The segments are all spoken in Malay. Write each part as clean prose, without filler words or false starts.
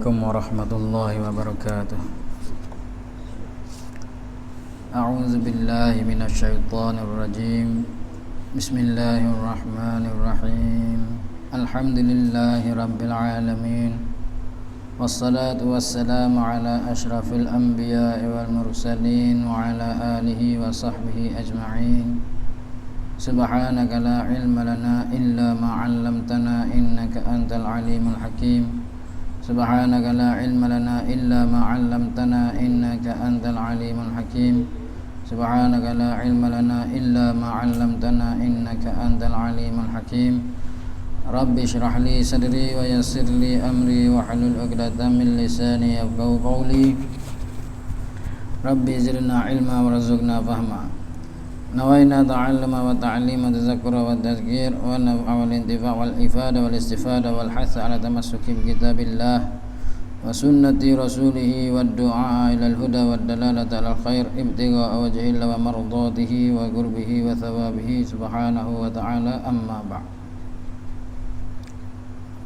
Assalamualaikum warahmatullahi wabarakatuh. A'udzu billahi minasyaitonir rajim. Bismillahirrahmanirrahim. Alhamdulillahi rabbil alamin. Wassalatu wassalamu ala asyrafil anbiya'i wal mursalin wa ala alihi wa sahbihi ajma'in. Subhanaka la ilma lana illa ma 'allamtana innaka antal alimul hakim. Subhanaka la ilma lana illa ma 'allamtana innaka antal alimul hakim. Subhanaka la ilma lana illa ma 'allamtana innaka antal alimul hakim. Rabbi shrah li sadri wa yassir li amri wa hlul 'uqdatam min lisani yafqahu qawli. Rabbi zidna ilma warzuqna fahma. Nawaina ta'alluma wa ta'lima tazakkura wa tazkir wa naf'a wal intifa' wal ifada wal istifada wal hatha ala tamassuki bi kitabillah wa sunnati rasulih wa du'a ila al huda wa dalalata al khair ibtigha wajhillah wa mardatihi wa qurbihi wa thawabihi subhanahu wa ta'ala amma ba'd.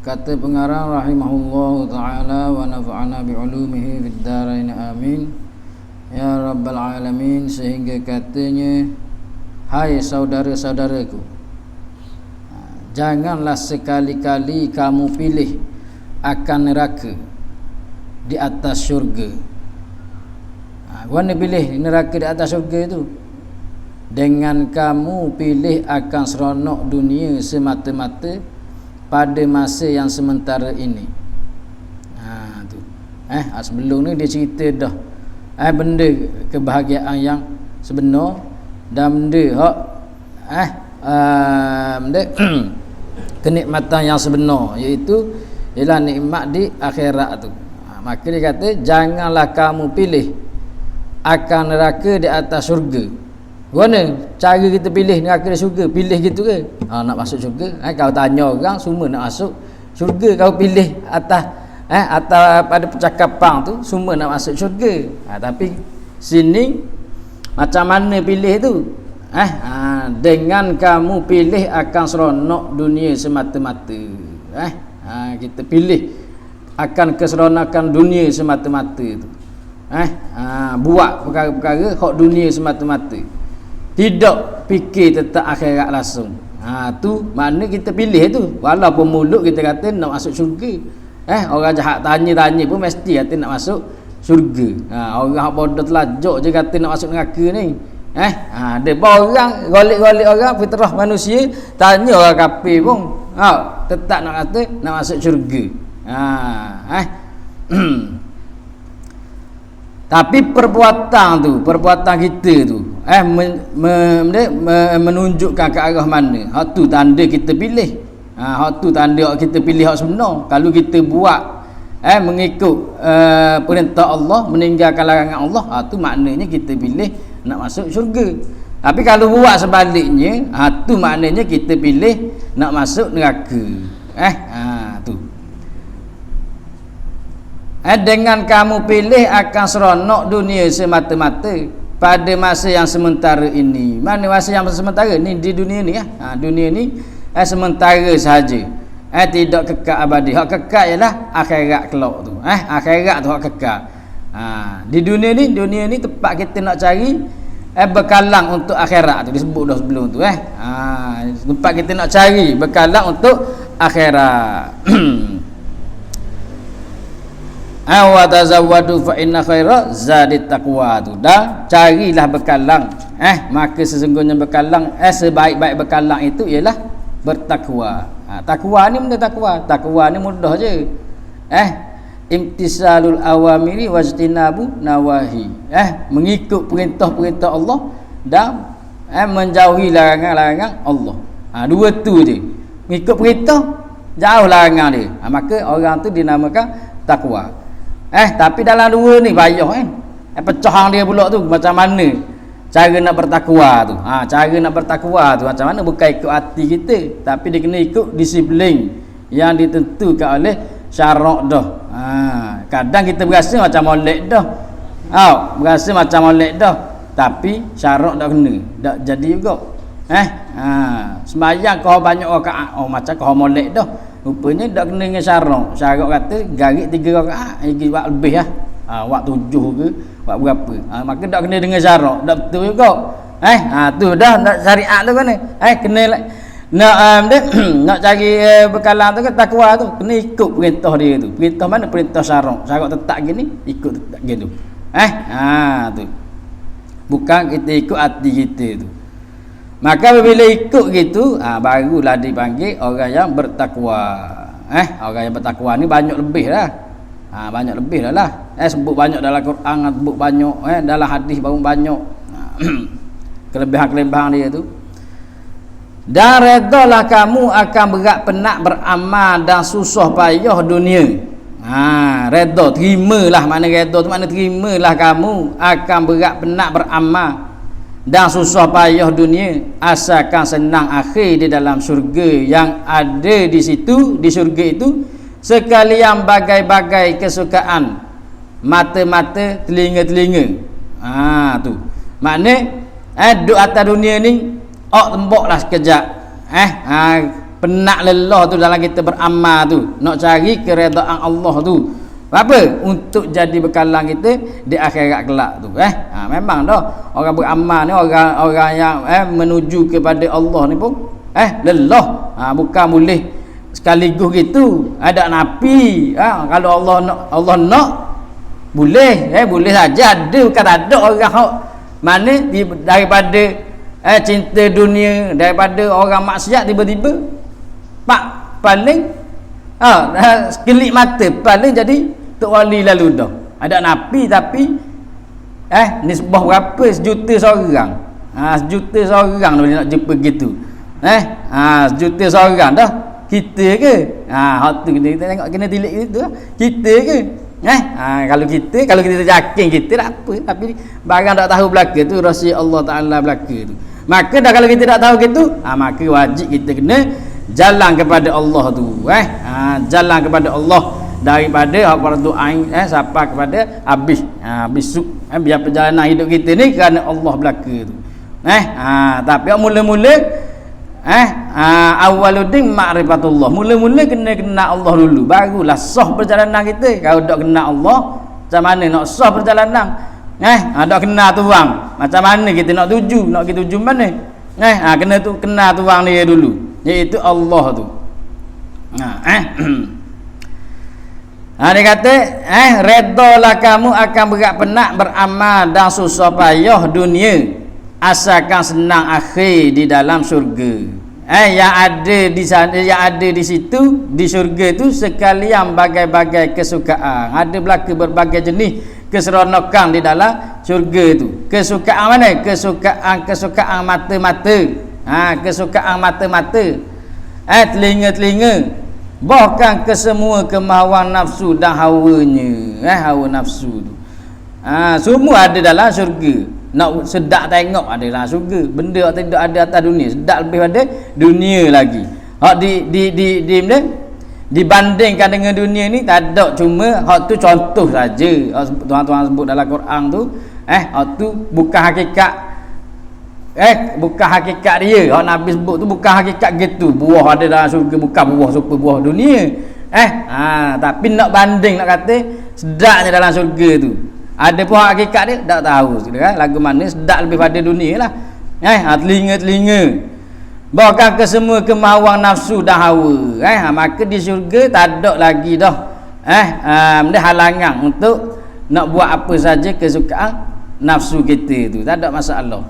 Kata pengarang rahimahullahu ta'ala wa nafa'ana bi ulumihi fid dharain amin ya rabbal alamin. Sehingga katanya, hai saudara-saudaraku, janganlah sekali-kali kamu pilih akan neraka di atas syurga. Mana pilih neraka di atas syurga itu? Dengan kamu pilih akan seronok dunia semata-mata pada masa yang sementara ini. Tu. Sebelum ni dia cerita dah benda kebahagiaan yang sebenar dan benda benda kenikmatan yang sebenar, iaitu ialah nikmat di akhirat tu. Maka dia kata, janganlah kamu pilih akan neraka di atas syurga. Mana cara kita pilih neraka di syurga? Pilih gitu ke? Nak masuk syurga, kau tanya orang semua nak masuk syurga, kau pilih atas pada percakapan tu semua nak masuk syurga. Tapi sini macam mana pilih tu? Dengan kamu pilih akan seronok dunia semata-mata. Kita pilih akan keseronokan dunia semata-mata tu. Buat perkara-perkara hak dunia semata-mata, tidak fikir tentang akhirat langsung. Tu mana kita pilih tu. Walaupun mulut kita kata nak masuk syurga, orang jahat tanya-tanya pun mesti kata nak masuk syurga. Orang bodoh telajak je kata nak masuk neraka ni. Ada orang golek-golek orang fitrah manusia, tanya orang kafir pun tetap nak kata nak masuk syurga. Tapi perbuatan kita tu menunjukkan ke arah mana. Hak tu tanda kita pilih. Hak tu tanda kita pilih hak sebenar. Kalau kita buat mengikut perintah Allah, meninggalkan larangan Allah, tu maknanya kita pilih nak masuk syurga. Tapi kalau buat sebaliknya, tu maknanya kita pilih nak masuk neraka. Tu. Dengan kamu pilih akan seronok dunia semata-mata pada masa yang sementara ini. Mana masa yang sementara ni? Di dunia ni. Dunia ni sementara sahaja. Tidak kekal abadi. Hak kekal ialah akhirat kelak tu. Akhirat tu hak kekal. Di dunia ni tempat kita nak cari bekalang untuk akhirat tu, disebut dah sebelum tu. Tempat kita nak cari bekalang untuk akhirat. Wa tazawwadu fa inna khaira zadit taqwa tu. Dah carilah bekalang. Maka sesungguhnya bekalang sebaik-baik bekalang itu ialah bertakwa. Takwa ni benda takwa. Takwa ni mudah je. Imtisalul awamiri wajtinabu nawahi. Mengikut perintah-perintah Allah dan menjauhi larangan-larangan Allah. Dua tu je. Mengikut perintah, jauh larangan dia. Maka orang tu dinamakan takwa. Tapi dalam dua ni payah pecah dia pula tu. Macam mana cara nak bertakwa tu? Cara nak bertakwa tu macam mana? Bukan ikut hati kita, tapi dia kena ikut disiplin yang ditentukan oleh syarak dah. Kadang kita berasa macam molek dah. Berasa macam molek dah, tapi syarak tak kena, tak jadi juga. Sembahyang kau banyak rakaat, macam kau molek dah. rupanya dak kena dengan syarat kata garik 3 rakaat lagi buat lebih lah. Waktu 7 ke buat berapa, maka dak kena dengan syarat, dak betul juga. Tu dah nak syariat tu kan kena nak nak cari bekalan tu kan takwa tu kena ikut perintah dia tu. Perintah mana? Perintah syarat tetap gini ikut tetap gitu. Tu bukan kita ikut hati kita tu. Maka bila ikut gitu barulah dipanggil orang yang bertakwa. Orang yang bertakwa ni banyak lebih lah. Banyak lebih lah. Sebut banyak dalam Quran, sebut banyak dalam hadis baru banyak. Kelebihan-kelebihan dia tu. Dan redalah kamu akan berat penat beramal dan susah payah dunia. Reda, terimalah. Mana reda tu mana terimalah kamu akan berat penat beramal dan susah payah dunia, asalkan senang akhir di dalam syurga yang ada di situ. Di syurga itu sekalian bagai-bagai kesukaan mata-mata, telinga-telinga. Tu makna duduk atas dunia ni temboklah sekejap. Penat lelah tu dalam kita beramal tu, nak cari keredaan Allah tu. Apa? Untuk jadi bekalan kita di akhirat kelak tu. Memang dah orang beramal ni, orang yang menuju kepada Allah ni pun lelah. Bukan boleh sekaligus gitu. Ada napi. Kalau Allah nak boleh, boleh saja. Ada bukan ada orang hok mana daripada cinta dunia, daripada orang maksiat tiba-tiba paling sekelip mata paling jadi tok wali lalu dah. Ada napi tapi nisbah berapa? 1 juta seorang. 1 juta seorang boleh nak jumpa gitu. 1 juta seorang dah. Kita ke? Hak tu kita tengok kena tilik gitu. Kita ke? Kalau kita yakin kita tak apa, tapi barang tak tahu belaka tu rahsia Allah Taala belaka tu. Maka dah kalau kita tak tahu gitu, maka wajib kita kena jalan kepada Allah tu. Jalan kepada Allah daripada fardu ain sampai kepada habis besok biar perjalanan hidup kita ni kerana Allah belaka tu. Tapi mula-mula awwaluddin ma'rifatullah. Mula-mula kena kenal Allah dulu, barulah sah perjalanan kita. Kalau tak kenal Allah, macam mana nak sah perjalanan? Tak kenal tuang, macam mana kita nak tuju? Nak kita tuju mana? Kena tu kenal tuang dia dulu, iaitu Allah tu. Dia kata redalah kamu akan berat penat beramal dan susah payah dunia, asalkan senang akhir di dalam syurga. Yang ada di sana, yang ada di situ di syurga tu sekalian bagai-bagai kesukaan. Ada belaka berbagai jenis keseronokan di dalam syurga tu. Kesukaan mana? Kesukaan mata-mata. Kesukaan mata-mata. Telinga-telinga. Bahkan kesemua kemahuan nafsu dan hawanya. Hawa nafsu tu. Semua ada dalam syurga. Nak sedap tengok ada dalam syurga. Benda yang tidak ada atas dunia, sedap lebih pada dunia lagi. Hak di dibandingkan dengan dunia ni tak ada, cuma hak tu contoh saja. Tuan-tuan sebut dalam Quran tu, hak tu bukan hakikat. Bukan hakikat dia. Hak Nabi sebut tu bukan hakikat gitu. Buah ada dalam syurga bukan buah super buah dunia. Tapi nak banding, nak kata sedapnya dalam syurga tu. Ada pun hakikat dia tak tahu kan, lagu mana sedap lebih pada dunia lah. Telinga-telinga bahkan ke semua kemahuan nafsu dan hawa. Maka di syurga tak ada lagi dah benda halangan untuk nak buat apa saja kesukaan nafsu kita tu, tak ada masalah.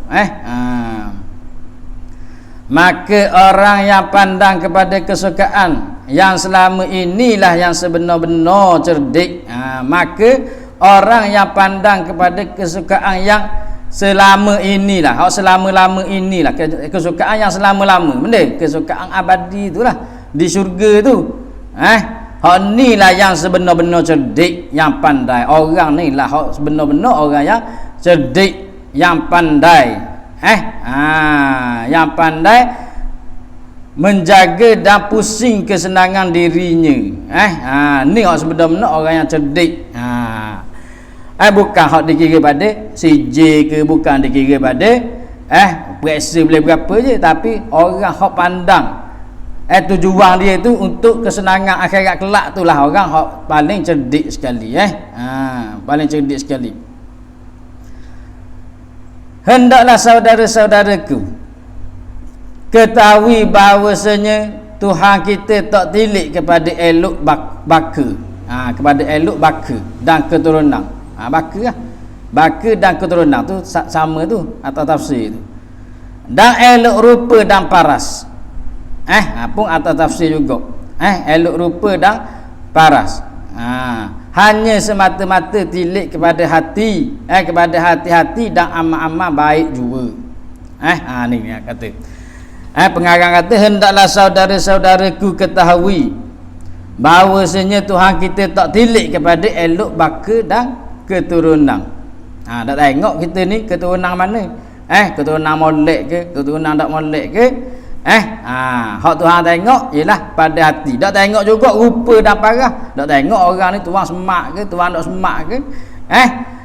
Maka orang yang pandang kepada kesukaan yang selama inilah yang sebenar-benar cerdik. Maka orang yang pandang kepada kesukaan yang selama inilah, hak selama-lama inilah, kesukaan yang selama-lama, benda kesukaan abadi itulah di syurga tu. Hak inilah yang sebenar-benar cerdik, yang pandai. Orang ni lah hak sebenar-benar orang yang cerdik, yang pandai. Yang pandai menjaga dan pusing kesenangan dirinya. Ni hak sebenar-benar orang yang cerdik. Bukan hak dikira pada CJ ke, bukan dikira pada periksa boleh berapa je, tapi orang hak pandang tujuan dia itu untuk kesenangan akhirat kelak, itulah orang hak paling cerdik sekali paling cerdik sekali. Hendaklah saudara-saudaraku ketahui bahawasanya Tuhan kita tak tilik kepada elok baka kepada elok baka dan keturunan. Baka dan keturunan tu sama tu atau tafsir tu. Dan elok rupa dan paras. Pun atau tafsir juga. Elok rupa dan paras. Hanya semata-mata tilik kepada hati, kepada hati-hati dan amal-amal baik juga. Ni dia kata. Pengarang kata hendaklah saudara-saudaraku ketahui bahawasanya Tuhan kita tak tilik kepada elok baka dan keturunan. Tak tengok kita ni keturunan mana? Keturunan molek ke, keturunan tak molek ke? Hak Tuhan tengok ialah pada hati. Tak tengok juga rupa dan parah. Tak tengok orang ni tuan semak ke, tuan tak semak ke.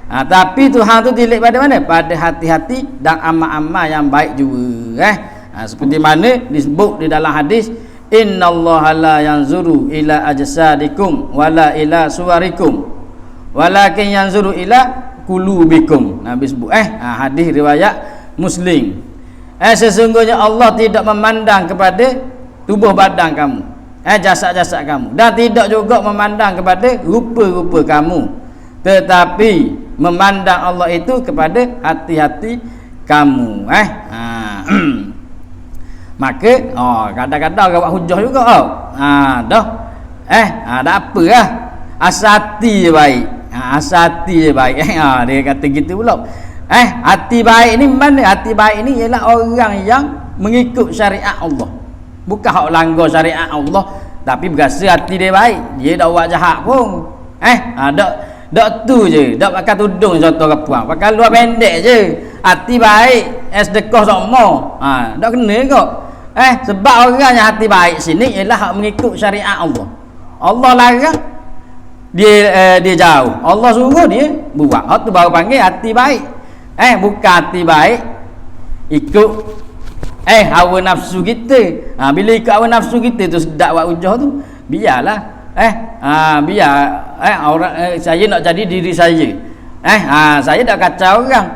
Tapi Tuhan tu tilik pada mana? Pada hati-hati dan amal-amal yang baik juga. Seperti mana disebut di dalam hadis, innallaha la yanzuru ila ajsadikum wala ila suwarikum walakin yanzuru ila qulubikum. Nabi sebut hadis riwayat Muslim. Sesungguhnya Allah tidak memandang kepada tubuh badan kamu, jasad-jasad kamu, dan tidak juga memandang kepada rupa-rupa kamu, tetapi memandang Allah itu kepada hati-hati kamu. Maka kadang-kadang orang buat hujah juga dah ada apa asati je baik, asati je baik. Dia kata gitu pula. Hati baik ni mana? Hati baik ni ialah orang yang mengikut syariat Allah, bukan hak langgar syariat Allah, tapi berasa hati dia baik, dia tak buat jahat pun. Dak tu je, dak pakai tudung contoh ke puang, pakai luar pendek je, hati baik, sedekah sama. Dak kena kok. Sebab orang yang hati baik sini ialah hak mengikut syariat Allah. Allah larang, dia jauh. Allah suruh, dia buat. Hak tu baru panggil hati baik. Bukan hati baik ikut hawa nafsu kita. Bila ikut hawa nafsu kita tu sedap buat hujah tu, biarlah. Biar orang saya nak jadi diri saya. Saya dah kacau orang.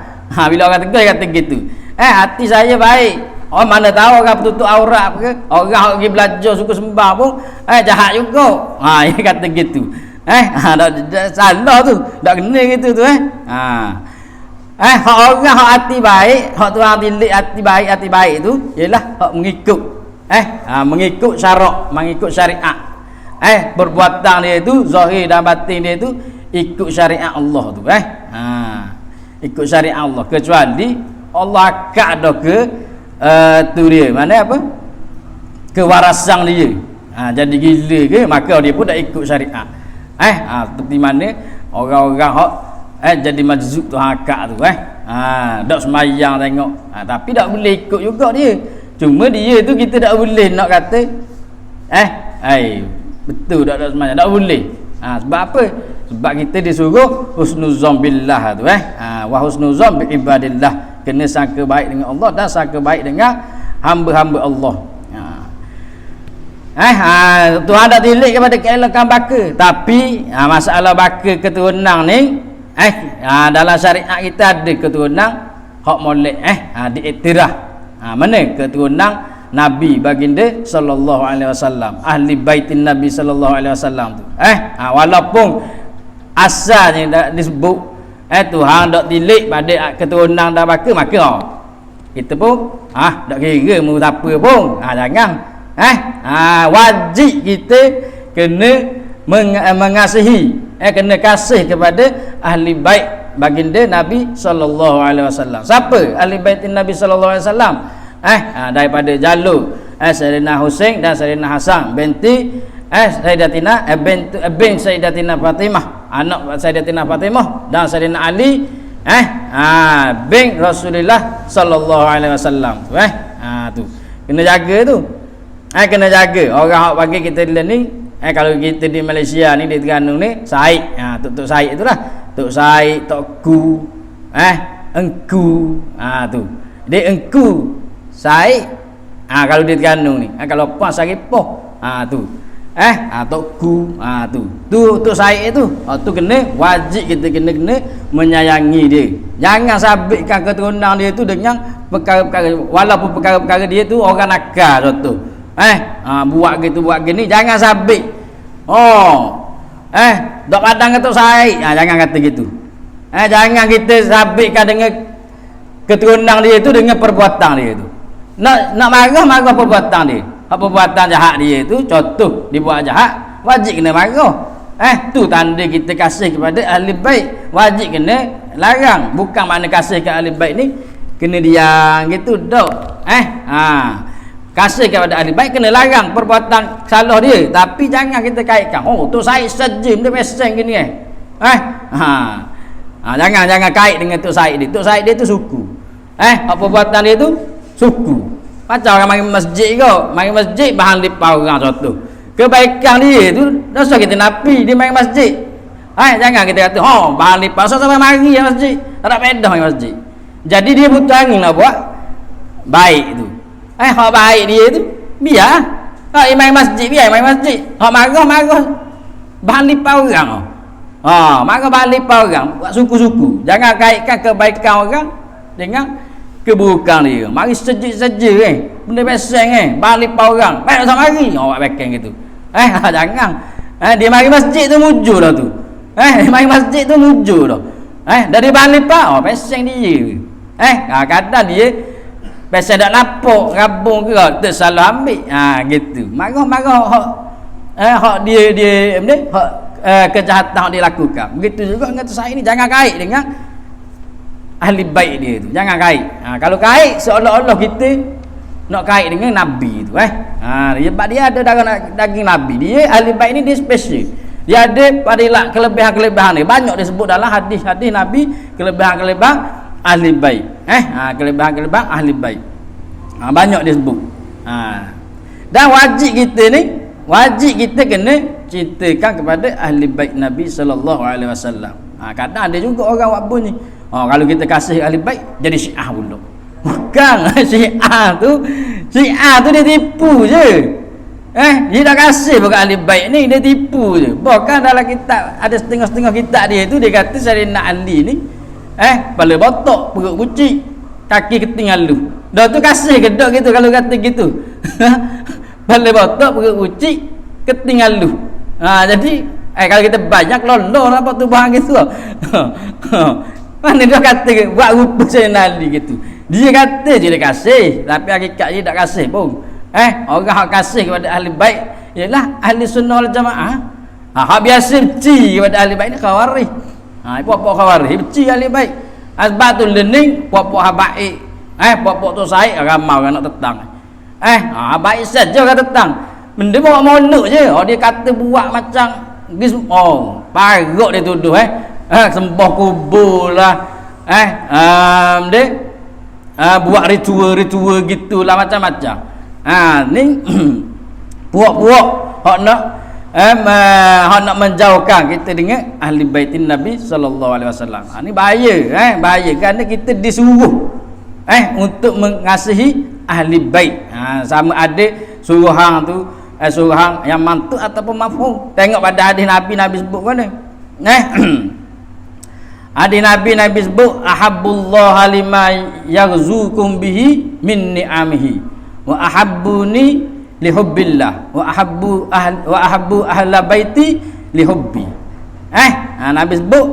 Bila orang tegur kata gitu. Hati saya baik. Mana tahu orang tutup aurat ke, orang pergi belajar suka sembah pun jahat juga. Dia kata gitu. Salah tu, tak kena gitu tu. Hak orang hak hati baik, hak Tuhan tilik hati baik tu ialah hak mengikut mengikut syarak, mengikut syariat. Perbuatan dia tu, zahir dan batin dia tu ikut syariat Allah tu. Ikut syariat Allah, kecuali Allah akad dah ke tu dia mana apa kewarasan dia, jadi gila ke, maka dia pun dah ikut syariat. Seperti mana orang-orang hak jadi majzub tu akak tu dak semayang tengok, tapi tak boleh ikut juga dia. Cuma dia tu kita tak boleh nak kata betul tak semayang, tak boleh. Sebab apa? Sebab kita disuruh husnuzon billah tu wa husnuzon bi ibadillah, kena sangka baik dengan Allah dan sangka baik dengan hamba-hamba Allah. Tuhan dah tilik kepada keelakan baka, tapi masalah baka keturunan ni dalam syariat kita ada keturunan hak molek diiktiraf. Mana keturunan Nabi baginda sallallahu alaihi wasallam, ahli baitin Nabi sallallahu alaihi wasallam tu. Walaupun asalnya dah disebut Tuhan dak tilik pada keturunan dah baka, maka kita pun dak kira mu apa pun. Jangan wajib kita kena mengasihi, kena kasih kepada ahli bait baginda Nabi sallallahu alaihi wasallam. Siapa ahli bait Nabi sallallahu alaihi wasallam? Daripada jalur Sayyidina Husain dan Sayyidina Hasan binti Sayyidatina bin Sayyidatina Fatimah, anak Sayyidatina Fatimah, dan Sayyidina Ali bin Rasulullah sallallahu alaihi wasallam. Tu kena jaga tu. Kena jaga. Orang hak panggil kita ni, kalau kita di Malaysia ni, di Terengganu ni, Said. Tok Said itulah. Tok Said, Tok Ku, engku. Tu. Dia engku Said, Kalau di Terengganu ni, kalau puas Saripoh, tu. Tokku, tu saya tu. Tu kena wajib kita kena menyayangi dia. Jangan sabitkan keturunan dia tu dengan perkara-perkara, walaupun perkara-perkara dia tu orang nakal tu. Buat gitu buat gini, jangan sabit. Dok padang ketuk saya. Jangan kata gitu. Jangan kita sabitkan dengan keturunan dia tu dengan perbuatan dia tu. Nak marah perbuatan dia. Perbuatan jahat dia tu, contoh dia buat jahat, wajib kena marah. Tu tanda kita kasih kepada ahli baik, wajib kena larang. Bukan makna kasih ke ahli baik ni kena diam gitu dak. Kasih kepada ahli baik kena larang perbuatan salah dia, tapi jangan kita kaitkan tu Said sejim dia meseng gini jangan kait dengan tu Said dia. Tu Said dia tu suku. Perbuatan dia tu suku. Macam orang mari masjid kau, mari masjid bahan lipau orang contoh. Kebaikan dia tu dosa kita napi dia mari masjid. Jangan kita kata bahan lipau sampai mari masjid, tak ada pedah mari masjid. Jadi dia butuh angin nak buat baik tu. Hak baik dia tu biar. Imam masjid biar imam masjid. Hak marah bahan lipau orang. Marah bahan lipau orang buat suku-suku. Jangan kaitkan kebaikan orang dengan keburukan dia. Mari sejuk-sejuk benda peseng balik pa orang. Baik sama mari awak bekeng gitu. Jangan. Dia mari masjid tu mujur dah tu. Mari masjid tu mujur dah. Dari balik pa peseng dia. Kadang dia peseng dak lapuk rabung ke tersalah ambil. Gitu. Marah hak dia benda hak kejahatan dia lakukan. Begitu juga dengan saya ni, jangan kait dengan ahli baik dia tu, jangan kait. Kalau kait seolah-olah kita nak kait dengan nabi tu. Sebab dia ada daging nabi. Dia ahli baik ni dia special. Dia ada pada kelebihan-kelebihan dia. Banyak disebut dalam hadis-hadis nabi kelebihan-kelebihan ahli baik. Kelebihan-kelebihan ahli baik. Banyak disebut. Dan wajib kita kena ceritakan kepada ahli baik Nabi sallallahu alaihi wasallam. Kadang ada juga orang buat bunyi. Kalau kita kasih ahli baik jadi Syiah pula. Bukan. Syiah tu dia tipu je. Dia dah kasih bukan ahli baik ni, dia tipu je. Bahkan dalam kitab ada setengah-setengah kitab dia tu dia kata Sayyidina Ali ni kepala botok, perut kucing, kaki ketinggal lu. Dah tu kasih ke dak gitu kalau kata gitu. Kepala botok, perut kucing, ketinggal lu. Jadi kalau kita banyak lolor apa tu bahan gitu. Mana dia kata buat rupa Sayyidina Ali gitu. Dia kata je dia kasih, tapi hakikat dia tak kasih pun. Orang hak kasih kepada ahli baik ialah ahli sunnah wal jamaah. Hak biasa benci kepada ahli baik ni khawarij. Puak-puak khawarij benci ahli baik. Asbatul lening puak-puak hak baik. Puak-puak tu Said ramai orang nak tetang. Baik saja orang tetang. Benda bawa monok je. Dia kata buat macam parut dia tuduh sembah kubur lah. Dia buat ritual gitulah macam-macam. Ni puak-puak hak nak menjauhkan kita dengan ahli baitin Nabi sallallahu alaihi wasallam. Ni bahaya kerana kita disuruh untuk mengasihi ahli bait. Sama ada suruh hang tu suruh hang yang mantuk ataupun mafhum. Tengok pada hadis Nabi sebut mana. Hadis Nabi sebut ahabbullah lima yaghzukum bihi min ni'amihi wa ahabbuni li hubbillah wa ahabbu ahla baiti li hubbi. Nabi sebut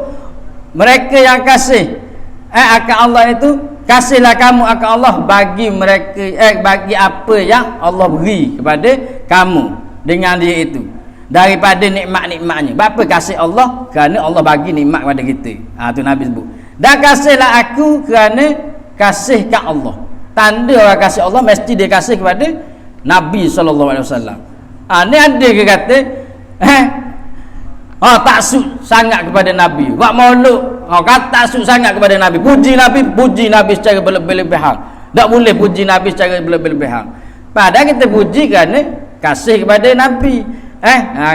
mereka yang kasih akan Allah itu, kasihlah kamu akan Allah bagi mereka bagi apa yang Allah beri kepada kamu dengan dia itu daripada nikmat-nikmatnya. Berapa kasih Allah? Kerana Allah bagi nikmat kepada kita. Tu Nabi sebut. Dan kasihlah aku kerana kasihkan Allah. Tanda orang kasih Allah mesti dia kasih kepada Nabi sallallahu alaihi wasallam. Ni ada ke kata taksub sangat kepada Nabi. Buat maulud kata taksub sangat kepada Nabi. Puji Nabi secara berlebihan. Tak boleh puji Nabi secara berlebihan. Padahal kita puji kerana kasih kepada Nabi.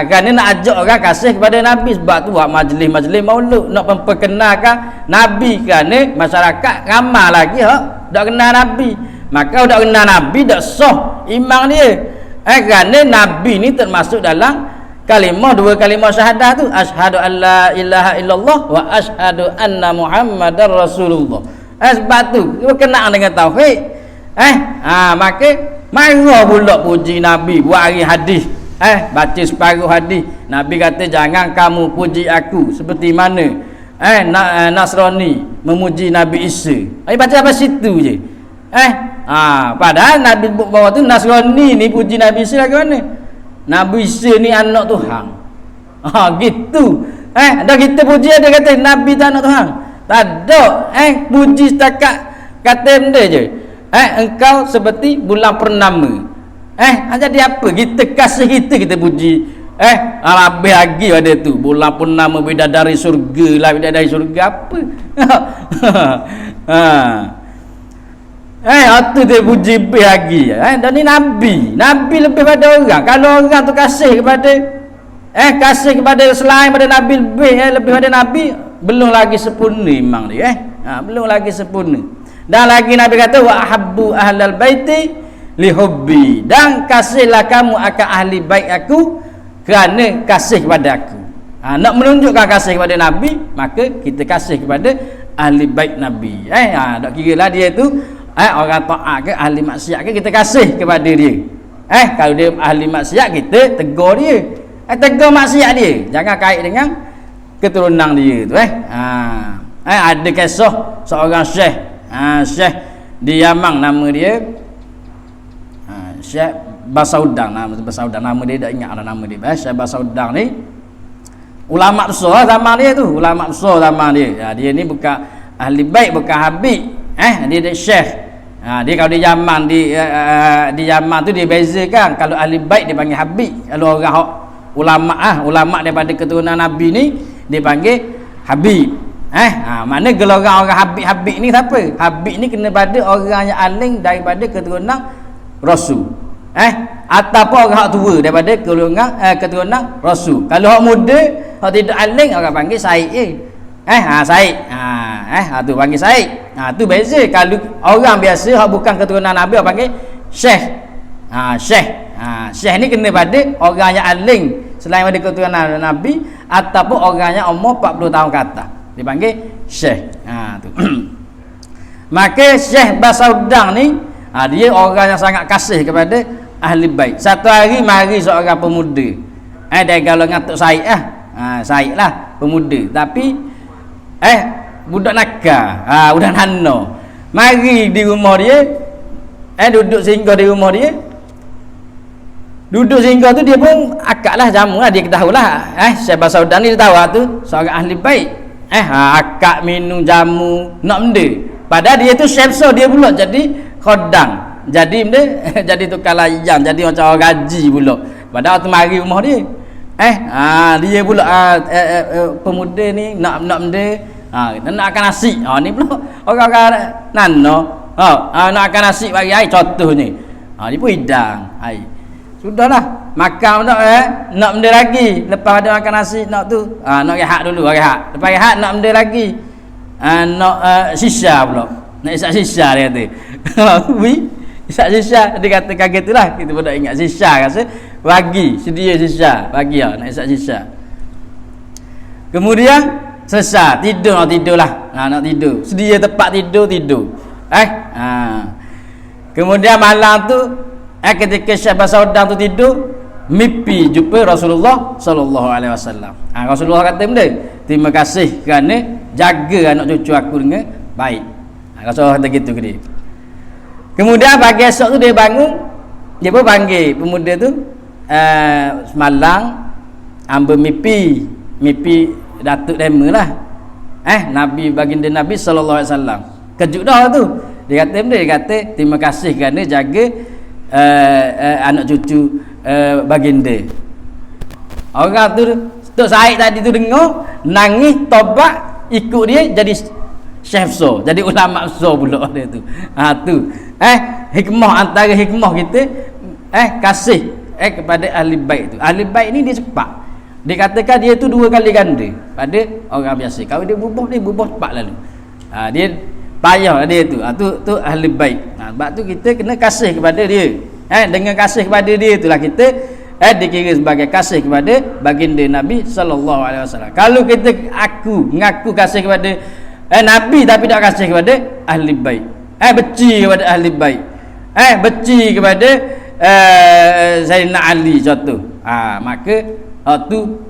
Kerana nak ajak orang kasih kepada Nabi. Sebab tu buat majlis-majlis maulud nak memperkenalkan Nabi. Kerana masyarakat ramai lagi tak kenal Nabi. Maka tak kenal Nabi tak sah iman dia. Kerana Nabi ni termasuk dalam dua kalimah syahadah tu, asyhadu alla ilaha illallah wa asyhadu anna muhammadar rasulullah. Sebab tu berkenaan dengan tauhid. Maka marah pula puji Nabi buat hari hadis. Baca separuh hadis. Nabi kata jangan kamu puji aku seperti mana Nasrani memuji Nabi Isa. Baca apa situ je. Padahal Nabi bawah tu Nasrani ni puji Nabi Isa ke mana? Nabi Isa ni anak Tuhan. Gitu. Dah kita puji dia kata Nabi tak anak Tuhan. Tak ada. Puji setakat kata benda je. Engkau seperti bulan purnama. Jadi apa? Kita kasih kita puji. Lebih lagi pada tu. Bulan purnama bidadari surga lah, bidadari surga apa? Itu dia puji lebih lagi. Dan ni Nabi lebih pada orang. Kalau orang tu kasih kepada selain pada Nabi lebih pada Nabi, belum lagi sempurna memang dia. Belum lagi sempurna. Dan lagi Nabi kata wa ahabbu ahlal baiti li hubbi, dan kasihlah kamu akan ahli baik aku kerana kasih kepada aku. Nak menunjukkan kasih kepada Nabi, maka kita kasih kepada ahli baik Nabi. Tak kira lah dia tu orang taat ke ahli maksiat ke, kita kasih kepada dia. Kalau dia ahli maksiat, kita tegur dia. Tegur maksiat dia, jangan kait dengan keturunan dia tu. Ada kisah seorang syekh di Yaman, nama dia Syekh Basaudang. Nama dia tak ingat nama dia. Syekh Basaudang ni ulama besar zaman dia tu, ulama besar zaman dia. Dia ni bukan ahli baik, bukan habib. Dia syekh. Dia kalau di Yaman, di Yaman tu dia bezakan. Kalau ahli baik dia panggil habib. Kalau orang ulama daripada keturunan Nabi ni dia panggil habib. Mana golongan orang habib ni siapa? Habib ni kena pada orang yang aling daripada keturunan Rasul. Ataupun orang tua daripada keturunan Rasul. Kalau orang muda, orang tidak aling, orang panggil Said Said. Tu panggil Said. Tu beza. Kalau orang biasa orang bukan keturunan Nabi, orang panggil Syekh. Syekh ni kena pada orang yang aling selain pada keturunan Nabi, ataupun orang yang umur 40 tahun ke atas, dipanggil Syekh. Tu. Maka Syekh Basaudang ni dia orang yang sangat kasih kepada ahli bait. Satu hari mari seorang pemuda. Dari golongan Tok Said Said lah pemuda, tapi budak nakal, budak nano. Mari di rumah dia, duduk singgah di rumah dia. Duduk singgah tu dia pun akak lah jamu lah, dia tahu lah. Syekh Basaudang ni dia tahu tu seorang ahli bait. Akak minum jamu nak benda. Padahal dia tu chef, so dia pula jadi khodam. Jadi benda jadi tukang layan, jadi macam orang gaji pula. Padahal tu mari rumah dia. Dia pula pemuda ni nak benda, nak makan nasi. Ni pula orang-orang nano. Nak makan nasi bagi air contohnya. Dia pun hidang. Sudahlah, makan nak benda lagi. Lepas ada makan nasi nak tu, nak rehat dulu, rehat. Lepas rehat nak benda lagi. Nak sisa pula. Nak isap sisa dia kata. Isap sisa, dia kata kaget itulah. Kita pun tak ingat sisa rasa. Bagi, sedia sisa. Bagi nak isap sisa. Kemudian selesai, tidurlah. Nak tidur. Sedia tempat tidur. Kemudian malam tu, ketika Syekh Basaudang tu tidur, mimpi jumpa Rasulullah sallallahu alaihi wasallam. Rasulullah kata benda, terima kasih kerana jaga anak cucu aku dengan baik. Rasulullah kata gitu ke dia. Kemudian pagi esok tu dia bangun, dia pun panggil pemuda tu, semalam ambil mimpi Datuk Dema lah. Nabi, baginda Nabi sallallahu alaihi wasallam. Kejut dah tu. Dia kata benda, dia kata terima kasih kerana jaga anak cucu baginda. Orang tu Tok Said tadi tu dengar, nangis, tobat, ikut dia jadi syekh besar, jadi ulama besar pula dia tu. Tu hikmah, antara hikmah kita kasih kepada ahli bait tu. Ahli bait ni dia cepat. Dikatakan dia tu 2 kali ganda pada orang biasa. Kalau dia berubah, dia berubah cepat lalu. Dia payah dia tu. Tu ahli bait. Sebab tu kita kena kasih kepada dia. Dengan kasih kepada dia itulah kita dikira sebagai kasih kepada baginda Nabi sallallahu alaihi wasallam. Kalau kita mengaku kasih kepada Nabi tapi tak kasih kepada ahli bait, benci kepada ahli bait, benci kepada Sayyidina Ali contoh, maka tu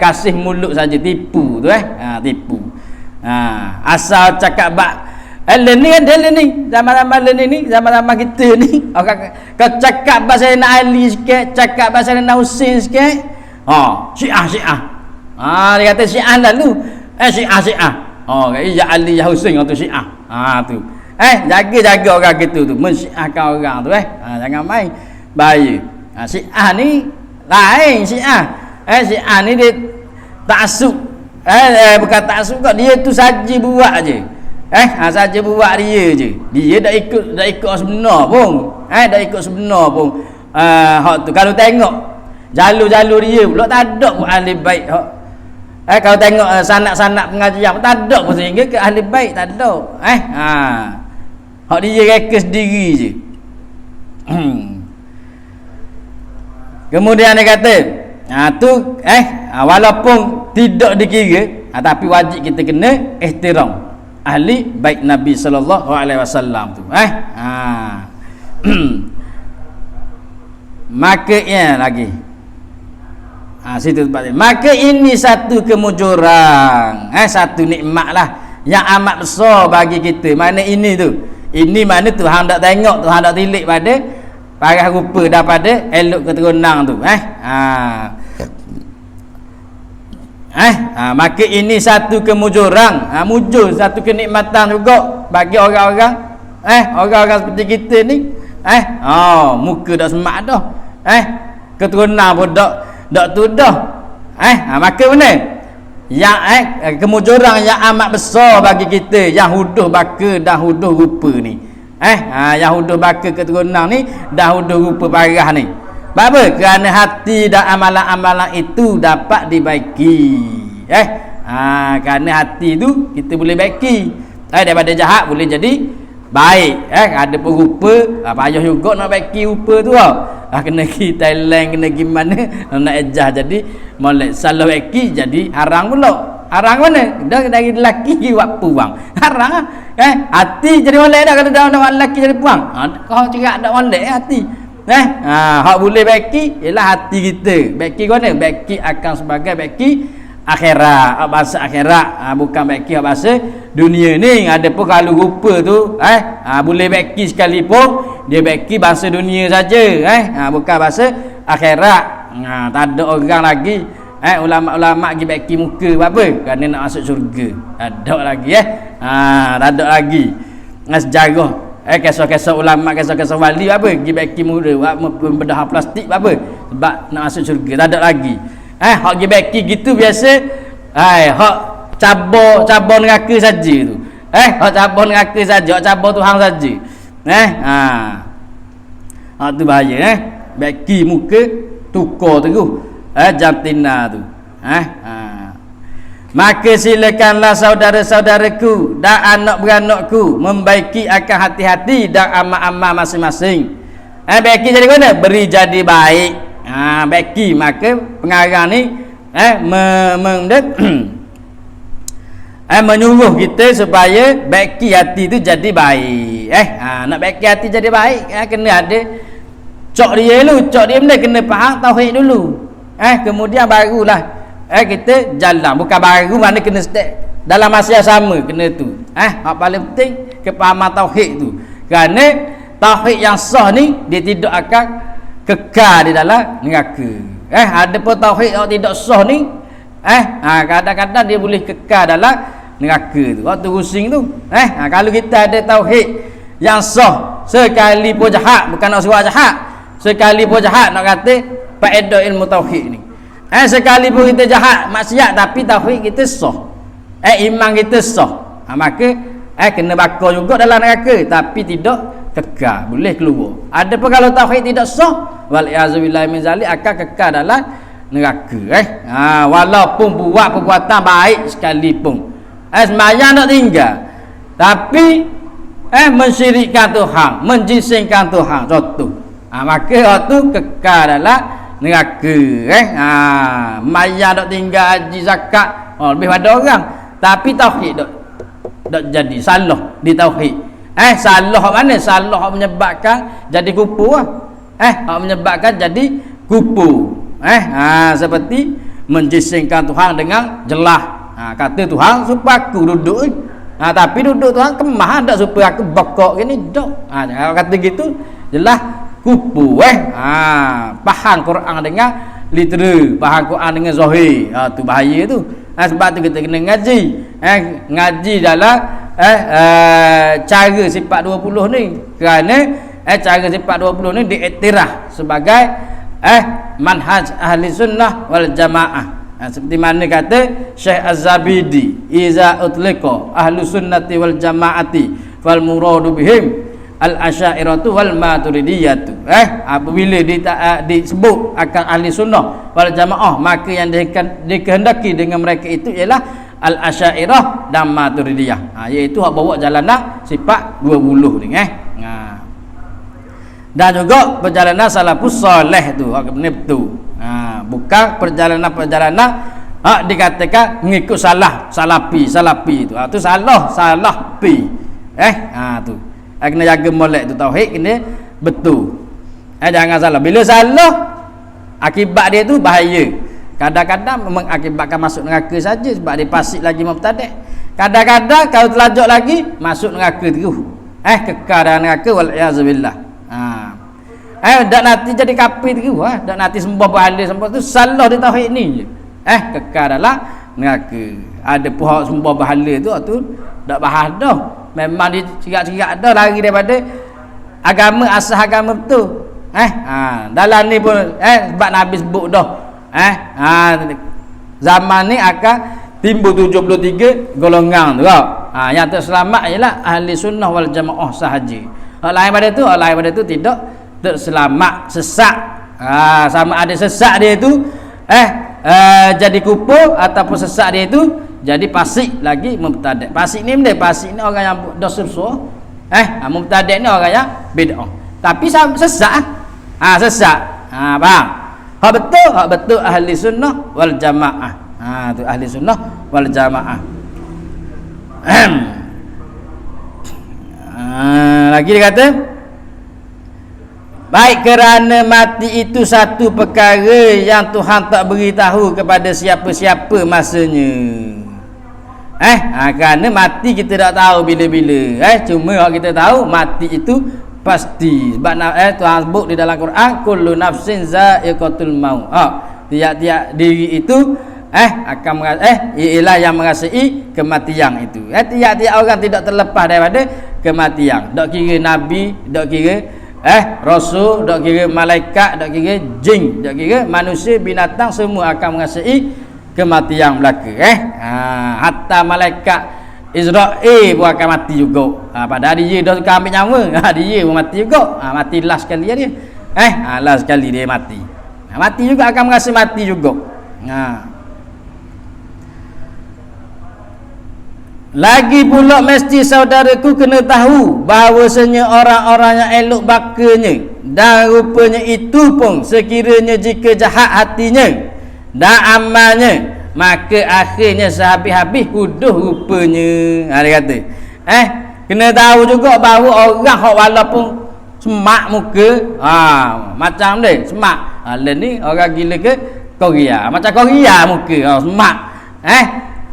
kasih mulut saja, tipu tu tipu. Asal cakap learning zaman-zaman learning ni, zaman-zaman kita ni orang kau cakap bahasa Sayyidina Ali sikit, cakap bahasa Sayyidina Husain sikit, Syiah dia kata Syiah lalu Syiah ya Ali ya Husain tu Syiah tu jaga orang gitu tu, mensyiahkan orang tu jangan main bahaya. Syiah ni lain, Syiah ni dia taksub, bukan taksub kau, dia tu saja buat je, saja buat dia je, dia dah ikut sebenar pun, dah ikut sebenar pun. Hak tu kalau tengok jalur dia pula tak ada pun ahli bait. Kalau tengok sanak-sanak pengajian tak ada pun, sehingga ke ahli bait tak ada. Hak dia reka sendiri je. Kemudian dia kata tu walaupun tidak dikira, tapi wajib kita kena ihtiram ahli bait Nabi sallallahu alaihi wasallam tu. Makanya lagi situ tempat dia. Maka ini satu kemujuran, satu nikmat lah yang amat besar bagi kita. Mana ini tu, ini mana Tuhan tak tengok, Tuhan tak tilik pada parah rupa daripada elok keturunan tu. Maka ini satu kemujuran, mujur satu kenikmatan juga bagi orang-orang orang-orang seperti kita ni. Muka dak semak dah, keturunan pun dak tu dah. Maka mana yang kemujuran yang amat besar bagi kita, yang huduh baka dan huduh rupa ni, yang huduh baka keturunan ni dan huduh rupa parah ni. Apa? Kerana hati dan amalan-amalan itu dapat dibaiki. Kerana hati tu kita boleh baiki. Daripada jahat boleh jadi baik. Ada pun rupa, payah juga nak baiki rupa tu kena pergi Thailand, kena pergi mana nak ejah, jadi molek salah baiki jadi haram pula. Haram mana? Dah dari lelaki buat puang. Haram hati jadi molek dah, kalau dah nak lelaki jadi puang. Kau cerak dak molek hati. Hak boleh baiki ialah hati kita. Baiki mana? Baiki akan sebagai baiki akhirat, bahasa akhirat, bukan baiki bahasa dunia ni. Ada pun kalau rupa tu boleh baiki sekalipun dia baiki bahasa dunia saja, bukan bahasa akhirat. Tak ada orang lagi ulama-ulama pergi baiki muka apa? Kerana nak masuk syurga. Ada lagi tak ada lagi sejarah kisah-kisah ulama, kisah-kisah wali apa pergi baiki muda pembedah plastik apa sebab nak masuk syurga. Tak ada lagi hak pergi baiki gitu biasa. Hak cabar neraka saja tu, hak cabar neraka saja, hak cabar Tuhan saja. Hak tu bahaya. Baiki muka tukar terus jantina tu. Maka silakanlah saudara-saudaraku dan anak beranakku membaiki akan hati-hati dan amal-amal masing-masing. Baiki jadi mana? Beri jadi baik. Baiki, maka pengarang ni menyuruh kita supaya baiki hati tu jadi baik. Nak baiki hati jadi baik, kena ada cok dia dulu. Cok dia benda kena faham tauhid dulu. Kemudian barulah kita jalan. Bukan baru, mana kena step dalam masa yang sama kena tu. Hak paling penting kepahaman tauhid tu. Kerana tauhid yang sah ni dia tidak akan kekal di dalam neraka. Ada pun tauhid yang tidak sah ni kadang-kadang dia boleh kekal dalam neraka tu. Waktu rusing tu. Kalau kita ada tauhid yang sah, sekali pun jahat, bukan nak suruh jahat, sekali pun jahat nak kata faedah ilmu tauhid ni. Sekali pun kita jahat maksiat tapi tauhid kita sah, iman kita sah, maka kena bakar juga dalam neraka tapi tidak kekal, boleh keluar. Ada pun kalau tauhid tidak sah, wal iazubillahi min zalik, akan kekal dalam neraka. Walaupun buat perbuatan baik sekalipun, sembahyang tak tinggal, tapi mensyirikkan Tuhan, menjisingkan Tuhan, contoh Maka orang tu kekal dalam neraka. Mayat dok tinggal haji zakat lebih pada orang, tapi tauhid dok jadi salah di tauhid. Salah mana? Salah menyebabkan jadi kupu menyebabkan jadi kupu. Seperti menjisingkan Tuhan dengan jelah. Kata Tuhan supaya aku duduk. Tapi duduk Tuhan kemah tak supaya aku bokok gini dok. Kalau kata gitu jelah kupu. Faham Quran dengan literal, faham Quran dengan zahir. Tu bahaya tu. Sebab tu kita kena ngaji. Ngaji dalam cara sifat 20 ni. Kerana cara sifat 20 ni diiktiraf sebagai manhaj ahli sunnah wal jamaah. Seperti mana kata Syekh Az-Zabidi, iza utliqa ahlu sunnati wal jamaati fal muradu bihim al-asy'ariyatu wal maturidiyatu. Apabila disebut akan ahli sunnah wal jamaah, maka yang dikehendaki dengan mereka itu ialah al-asy'ariyah dan maturidiyah. Iaitu hak bawa jalanan sifat 20 ni. Dan juga perjalanan salafus soleh tu hak benar tu. Bukan perjalanan dikatakan mengikut salafi tu. Tu salah pi. Tu. Kena jaga molek tu, tauhid kena betul. Jangan salah. Bila salah, akibat dia tu bahaya. Kadang-kadang mengakibatkan masuk neraka saja sebab dia fasik lagi mubtadi'. Kadang-kadang kalau terlajak lagi masuk neraka terus. Kekal dalam neraka wal iazubillah. Dak nanti jadi kafir terus. Dak nanti sembah berhala sembah tu salah di tauhid ni je. Kekal dalam neraka. Ada puak sembah berhala tu dak bahas dah. Memang dia cirak-cirak dah lari daripada agama, asal agama betul. Dalam ni pun sebab Nabi sebut dah. Zaman ni akan timbul 73 golongan tu. Yang terselamat ialah ahli sunnah wal jamaah sahaja. Lain pada tu tidak terselamat, sesat. Sama ada sesat dia tu jadi kupu ataupun sesat dia tu jadi fasik lagi mubtadi'. Fasik ni orang yang dosa besar. Mubtadi' ni orang yang bid'ah. Tapi sesat. Sesat. Faham? Hak betul ahli sunnah wal jamaah. Tu ahli sunnah wal jamaah. Lagi dia kata, baik kerana mati itu satu perkara yang Tuhan tak beritahu kepada siapa-siapa masanya. Kerana mati kita tak tahu bila-bila. Cuma kita tahu mati itu pasti. Sebab Tuhan sebut di dalam Quran, kullu nafsin za'iqatul maut. Tiap-tiap diri itu akan ialah yang merasai kematian itu. Tiap-tiap orang tidak terlepas daripada kematian. Tak kira nabi, tak kira rasul, tak kira malaikat, tak kira jin, tak kira manusia, binatang, semua akan merasai kematian belaka. Hatta malaikat Israel pun akan mati juga. Padahal dia dah suka ambil nyawa, dia pun mati juga. Mati last sekali dia. Last sekali dia mati. Mati juga akan merasa mati juga. Lagi pula mesti saudaraku kena tahu bahawasanya orang-orang yang elok bakanya dan rupanya itu pun sekiranya jika jahat hatinya dan amalnya, maka akhirnya sehabis-habis huduh rupanya. Dia kata kena tahu juga bahawa orang hak walaupun semak muka macam dia semak, lain ni orang gila ke Korea, macam Korea muka semak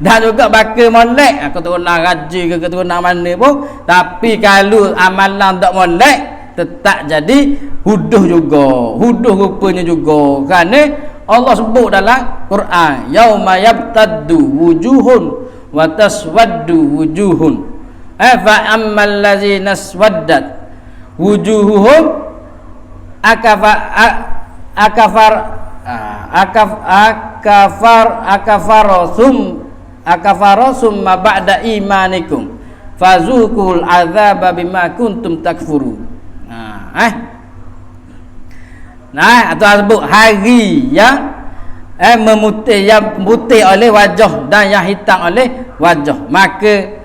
dan juga bakal molek keturunan raja ke keturunan mana pun, tapi kalau amalan tak molek tetap jadi huduh juga, huduh rupanya juga. Kerana Allah sebut dalam Quran, yauma yabtaddu wujuhun wa taswaddu wujuhun fa ammal ladzina swaddat wujuhuhum akafarasum ma ba'da imanikum fazuqul adzaba bima kuntum takfurun. Atau sebut hari yang memutih, yang putih oleh wajah dan yang hitam oleh wajah. Maka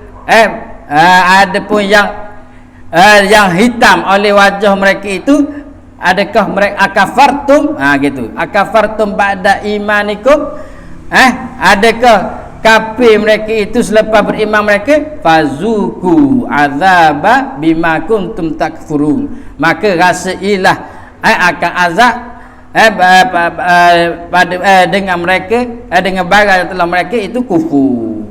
ada pun yang hitam oleh wajah mereka itu adakah mereka akafartum gitu, akafartum ba'da imanikum, adakah kafir mereka itu selepas beriman mereka, fazuku azaba bima kuntum takfurun, maka rasailah akan azab dengan mereka, dengan barang yang telah mereka itu kufur.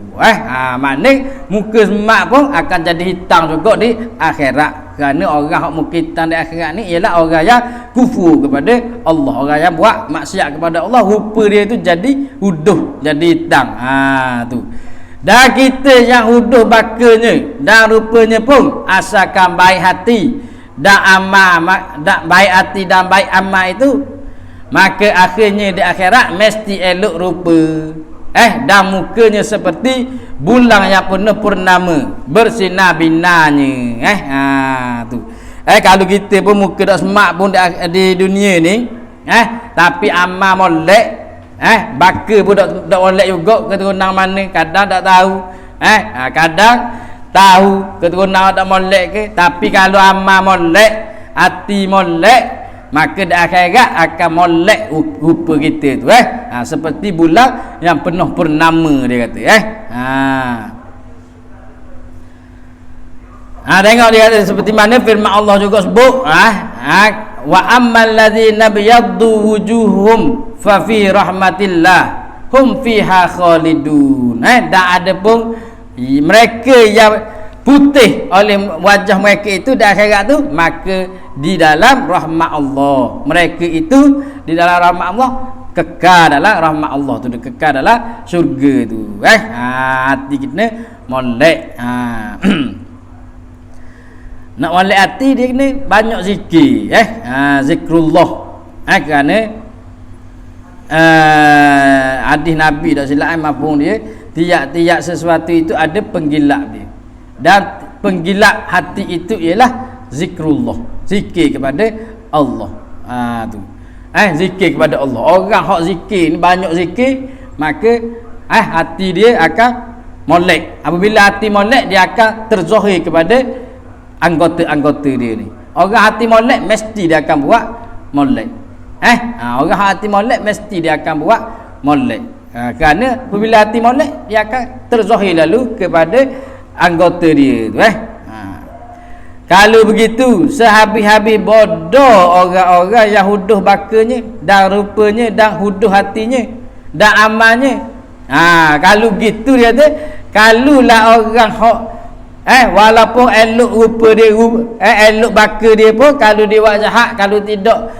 Maknanya muka semak pun akan jadi hitam juga di akhirat, kerana orang yang muka hitam di akhirat ni ialah orang yang kufur kepada Allah, orang yang buat maksiat kepada Allah, rupa dia tu jadi huduh, jadi hitam. Tu. Dan kita yang huduh bakanya dan rupanya pun asalkan baik hati dan amal, dan baik hati dan baik amal itu, maka akhirnya di akhirat mesti elok rupa. Dan mukanya seperti bulan yang penuh purnama, bersinar binanya. Tu. Kalau kita pun muka dak semak pun di dunia ni, tapi amal molek, baka pun dak molek juga, keturunan mana kadang tak tahu. Kadang tahu keturunan dak molek ke, tapi kalau amal molek, hati molek, maka di akhirat akan molek rupa kita tu. Seperti bulan yang penuh purnama, dia kata. Tengok dia kata seperti mana firman Allah juga sebut, wa ammal ladzina biyaddu wujuhum fa fi rahmatillah hum fiha khalidun. Dan ada pun mereka yang putih oleh wajah mereka itu di akhirat tu, maka di dalam rahmat Allah, mereka itu di dalam rahmat Allah, kekal dalam rahmat Allah tu, kekal dalam syurga tu. Hati kita molek. Nak molek hati dia kena banyak zikir, zikrullah. Kerana hadis Nabi dak silap mafhum dia, tiap-tiap sesuatu itu ada penggilap dia, dan penggilap hati itu ialah zikrullah, zikir kepada Allah. Tu. Zikir kepada Allah. Orang hak zikir ni banyak zikir, maka hati dia akan molek. Apabila hati molek, dia akan terzahir kepada anggota-anggota dia ni. Orang hati molek mesti dia akan buat molek. Orang hati molek mesti dia akan buat molek. Kerana apabila hati molek, dia akan terzahir lalu kepada anggota dia tu. Kalau begitu, sehabis-habis bodoh orang-orang yang huduh bakanya dan rupanya dan huduh hatinya dan amalnya. Kalau gitu dia tu, kalulah orang hok walaupun elok rupa dia, elok baka dia pun, kalau dia buat jahat, kalau tidak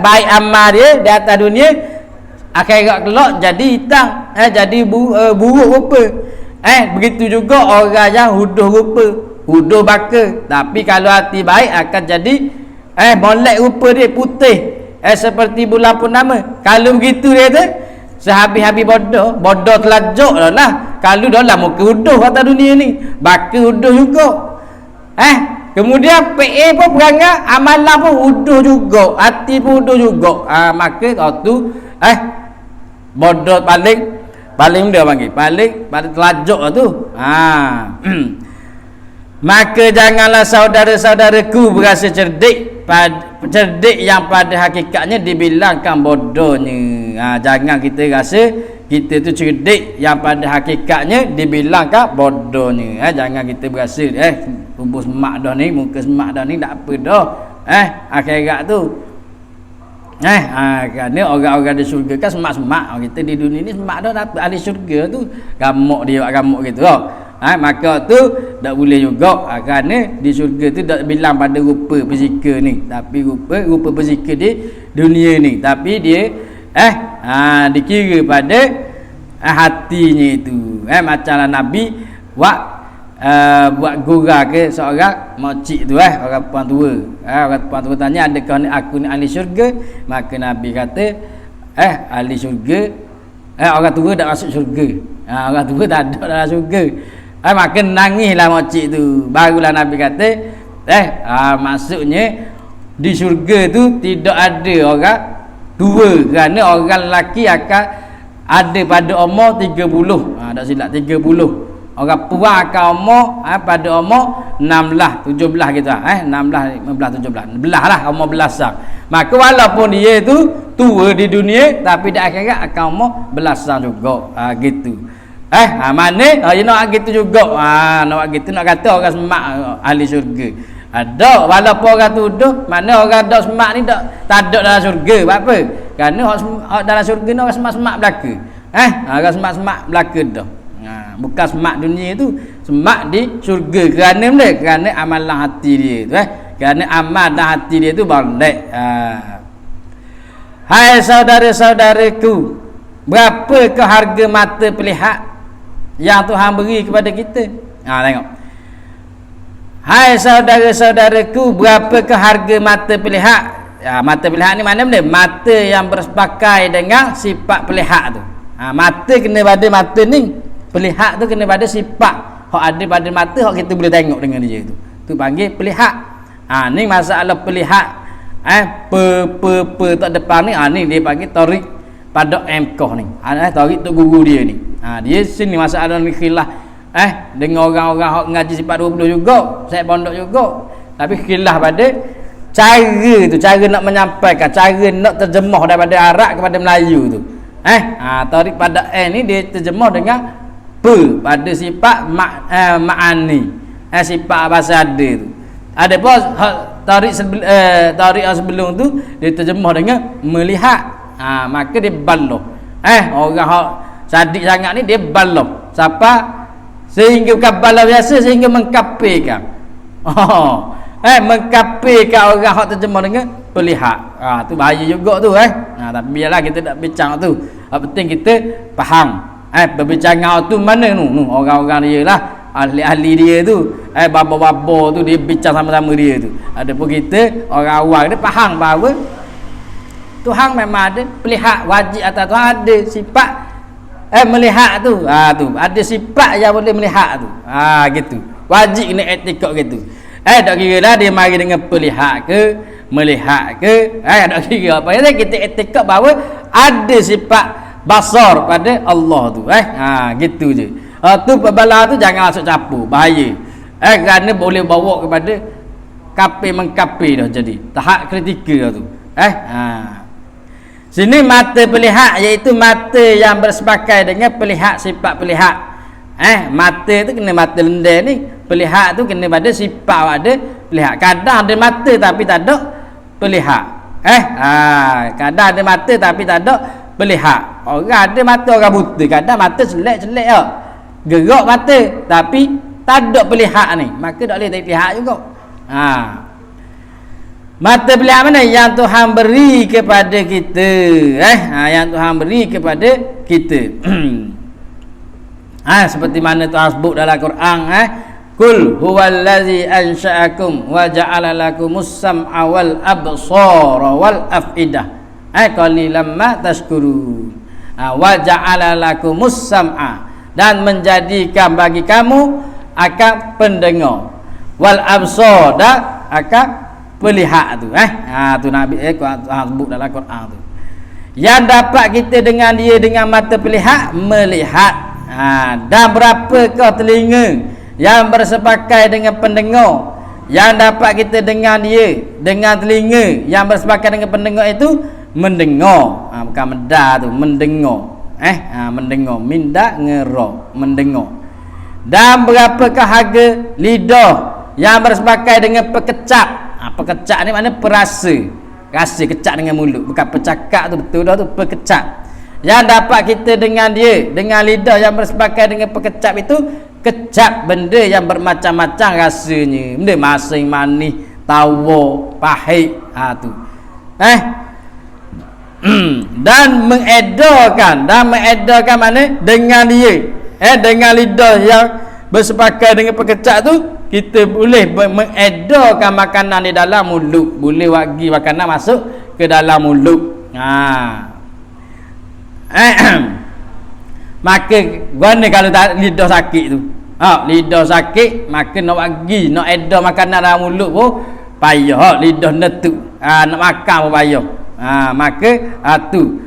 baik amal dia di atas dunia, akhirat kelak jadi hitam, jadi buruk rupa. Begitu juga orang yang huduh rupa, huduh baka, tapi kalau hati baik akan jadi molek rupa dia putih, seperti bulan purnama. Kalau begitu dia tu, sehabis-habis bodoh telajak lah. Kalau dah lah muka huduh atas dunia ni, baka huduh juga. Kemudian PA pun perangai, amalan pun huduh juga, hati pun huduh juga. Maka tu bodoh paling dia panggil paling telajak tu. Maka janganlah saudara-saudaraku berasa cerdik yang pada hakikatnya dibilangkan bodohnya. Jangan kita rasa kita tu cerdik yang pada hakikatnya dibilangkan bodohnya. Jangan kita berasa tubuh semak dah ni, muka semak dah ni, tak apa dah. Akhirat tu kerana orang-orang di syurga kan semak-semak. Kita di dunia ni semak dah, dapat ahli syurga tu gamuk dia buat gamuk gitu. Maka tu tak boleh juga, kerana di syurga tu tak bilang pada rupa fizikal ni, tapi rupa fizikal di dunia ni, tapi dia dikira pada hatinya itu. Macamlah Nabi buat gurau ke seorang makcik tu, orang puan tua. Orang puan tua tanya, adakah aku ni ahli syurga? Maka Nabi kata ahli syurga, orang tua tak masuk syurga. Orang tua tak ada dalam syurga. Maka nangislah makcik tu. Barulah Nabi kata maksudnya di syurga tu tidak ada orang tua, kerana orang lelaki akan ada pada umur 30. Tak silap 30. Orang puan akan umur pada umur 16, 17 gitu 16, 15, 17. Belah lah umur belasan. Maka walaupun dia tu tua di dunia tapi di akhirat akan umur belasan juga. Gitu. Mana you nak gitu juga. Nak gitu nak kata orang semak ahli syurga. Ada walaupun orang tuduh mana orang dak semak ni tak ada dalam syurga. Apa? Kerana hak dalam syurga ni orang semak-semak belaka. Orang semak-semak belaka dah. Bukan semak dunia tu, semak di syurga. Kerana amalan hati dia tu kerana amal dan hati dia tu balik. Hai saudara-saudaraku, berapakah harga mata pelihat yang Tuhan beri kepada kita? Tengok. Hai saudara-saudaraku, berapakah harga mata pelihat? Mata pelihat ni mana benda? Mata yang bersepakai dengan sifat pelihat tu. Mata kena pada mata ni, pelihat tu kena pada sifat hak ada pada mata, hak kita boleh tengok dengan dia tu. Tu panggil pelihat. Ni masalah pelihat. Tak depan ni, ni dia panggil tarik pada emkoh ni. Tarik tu guru dia ni. Dia sini masalah ni khilaf. Dengan orang-orang hak ngaji sifat 20 juga, saya pondok juga. Tapi khilaf pada cara tu, cara nak menyampaikan, cara nak terjemah daripada Arab kepada Melayu tu. Tarik pada ni dia terjemah dengan pada sifat ma'ani. Sifat bahasa ada tu. Ada pun tarik sebelum tu dia terjemah dengan melihat. Maka dia baloh. Orang hak sadik sangat ni dia baloh. Siapa? Sehingga bukan baloh biasa, sehingga mengkafirkan. Mengkafirkan orang hak terjemah dengan pelihat. Tu bahaya juga tu tapi biarlah kita tak bincang tu. Yang penting kita faham. Perbincangan tu mana tu? Orang-orang dia lah, ahli-ahli dia tu, baba-baba tu dia bincang sama-sama dia tu. Adapun kita orang awam dia faham bahawa Tuhan memang ada pelihat, wajib atas Tuhan ada sifat melihat tu. Tu ada sifat yang boleh melihat tu. Gitu. Wajib kena etikot gitu. Tak kira lah dia mari dengan pelihat ke melihat ke, tak kira apa ya, kita etikot bahawa ada sifat basar pada Allah tu. Gitu je. Tu bala tu jangan masuk campur, bahaya. Kerana boleh bawa kepada kafir mengkafir dah jadi. Tahap kritikal tu. Sini mata pelihat iaitu mata yang bersepakai dengan pelihat, sifat pelihat. Mata tu kena mata lendar ni, pelihat tu kena pada sifat ada pelihat. Kadang ada mata tapi tak ada pelihat. Kadang ada mata tapi tak ada pelihat. Orang ada mata orang buta, kadang mata celek-celek gerak mata tapi tak ada pelihat ni, maka tak boleh lihat juga. Mata pelihat mana yang Tuhan beri kepada kita? Yang Tuhan beri kepada kita. Seperti mana Tuhan sebut dalam Quran, Qul huwallazi ansha'akum wa ja'ala lakumus sam'a wal absara wal afidah. Qalilan ma tashkurun. Wa ja'ala lakumus sam'a, dan menjadikan bagi kamu akan pendengar, wal absar, dan akan pelihat tu. Tu Nabi Tuhan sebut dalam Quran tu. Yang dapat kita dengan dia dengan mata pelihat, melihat. Dan berapakah telinga yang bersepakai dengan pendengar, yang dapat kita dengan dia dengan telinga yang bersepakai dengan pendengar itu mendengar. Bukan menda tu, mendengar. Mendengar, minda ngero, mendengar. Dan berapakah harga lidah yang bersepakai dengan pekecap. Pekecap ni maknanya perasa, rasa kecap dengan mulut, bukan pecakap tu, betul dah tu, pekecap. Yang dapat kita dengan dia dengan lidah yang bersepakai dengan pekecap itu, kecap benda yang bermacam-macam rasanya, benda masing manis, tawa, pahit. Tu dan mengedarkan mana dengan dia dengan lidah yang bersepakai dengan pekecap tu, kita boleh mengedarkan makanan di dalam mulut, boleh bagi makanan masuk ke dalam mulut. Maka guna kalau tak lidah sakit tu, lidah sakit, maka nak bagi, nak edar makanan dalam mulut pun payah. Lidah netuk, nak makan pun payah. Maka tu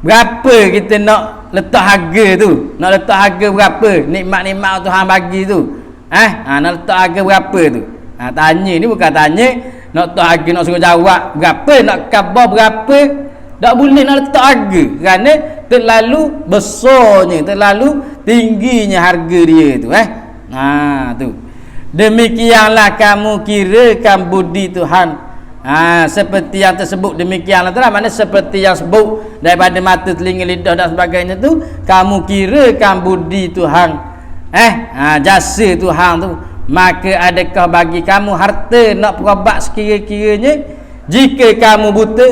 berapa kita nak letak harga tu, nak letak harga berapa nikmat-nikmat Tuhan bagi tu, nak letak harga berapa tu. Tanya ni bukan tanya nak letak harga, nak suruh jawab berapa, nak khabar berapa, tak boleh nak letak harga kerana terlalu besarnya, terlalu tingginya harga dia tu. Tu demikianlah kamu kirakan budi Tuhan. Seperti yang tersebut, demikianlah tu lah, maknanya seperti yang sebut daripada mata, telinga, lidah dan sebagainya tu, kamu kirakan budi Tuhan, jasa Tuhan tu, maka adakah bagi kamu harta nak berobat sekira-kiranya jika kamu buta?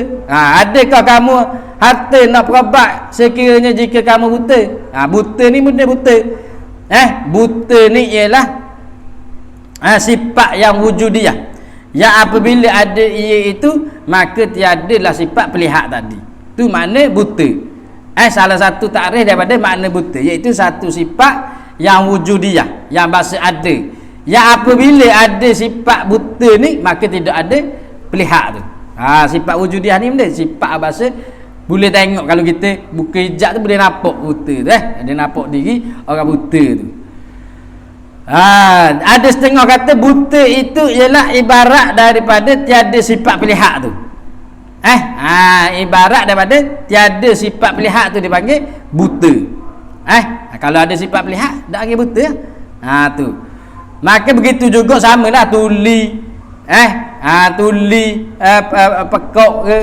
Adakah kamu harta nak berobat sekiranya jika kamu buta? Buta ni benda buta. Buta ni ialah sifat yang wujudiah, yang apabila ada ia itu maka tiadalah sifat pelihat tadi. Tu makna buta. Salah satu takrif daripada makna buta, iaitu satu sifat yang wujudiah, yang bahasa ada, yang apabila ada sifat buta ni maka tidak ada pelihat tu. Sifat wujudiah ni benda sifat bahasa boleh tengok, kalau kita buka hijab tu boleh nampak buta tu. Dia nampak diri orang buta tu. Ada setengah kata buta itu ialah ibarat daripada tiada sifat pelihat tu. Ibarat daripada tiada sifat pelihat tu dipanggil buta. Kalau ada sifat pelihat dak panggil buta. Tu. Maka begitu juga samalah tuli. Tuli pekok ke.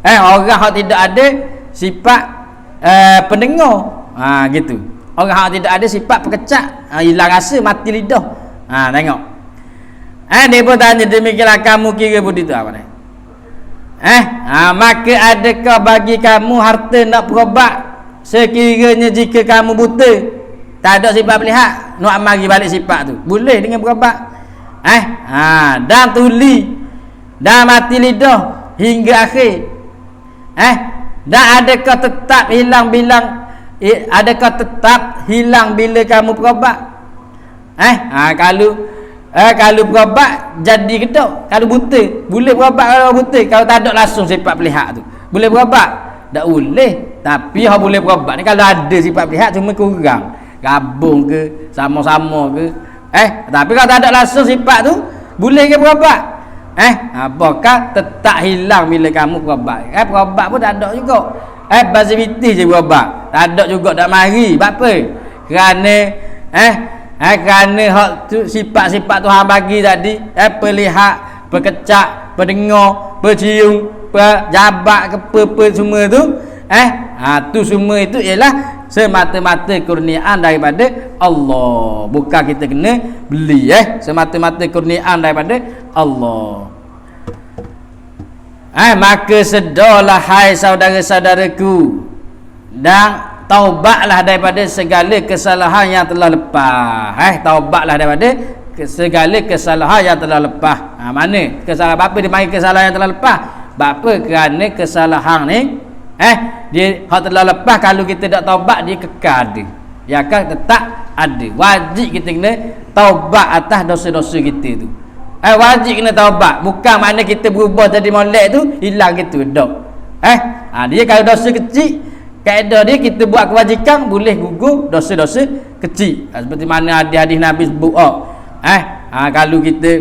Orang yang tidak ada sifat pendengar. Gitu. Orang yang tidak ada sifat pekecak, hilang rasa, mati lidah. Tengok. Dia pun tanya, demikianlah kamu kira budi tu apa ni? Maka adakah bagi kamu harta nak berobat sekiranya jika kamu buta? Tak ada sifat pelihat, nak mari balik sifat tu. Boleh dengan berobat. Dan tuli, dan mati lidah hingga akhir. Dan adakah tetap hilang bilang, adakah tetap hilang bila kamu berobat? Kalau berobat jadi ke tak? Kalau buta boleh berobat, kalau buta, kalau tak ada langsung sifat pelihat tu boleh berobat? Tak boleh. Tapi hang boleh berobat ni kalau ada sifat pelihat, cuma kurang gabung ke sama-sama ke. Tapi kalau tak ada langsung sifat tu boleh ke berobat? Apakah tetap hilang bila kamu berobat? Berobat pun tak ada juga. Baziviti je berobat, tak ada juga, tak mari. Apa? Kerana kerana hak tu sifat-sifat Tuhan bagi tadi, pelihat, berkecak, pendengar, bercium, jabat, apa semua tu, tu semua itu ialah semata-mata kurniaan daripada Allah. Bukan kita kena beli, semata-mata kurniaan daripada Allah. Maka sedarlah hai saudara-saudaraku, dan taubatlah daripada segala kesalahan yang telah lepas. Taubatlah daripada segala kesalahan yang telah lepas. Mana kesalahan apa dia panggil kesalahan yang telah lepas? Apa? Kerana kesalahan ni dia hak telah lepas, kalau kita tak taubat dia kekal ada. Dia akan tetap ada. Wajib kita kena taubat atas dosa-dosa kita tu. Wajib kena taubat. Bukan makna kita berubah jadi molek tu hilang gitu, tak. Dia kalau dosa kecil, kaedah dia kita buat kewajikan boleh gugur dosa-dosa kecil. Seperti mana hadis-hadis Nabi sebut. Kalau kita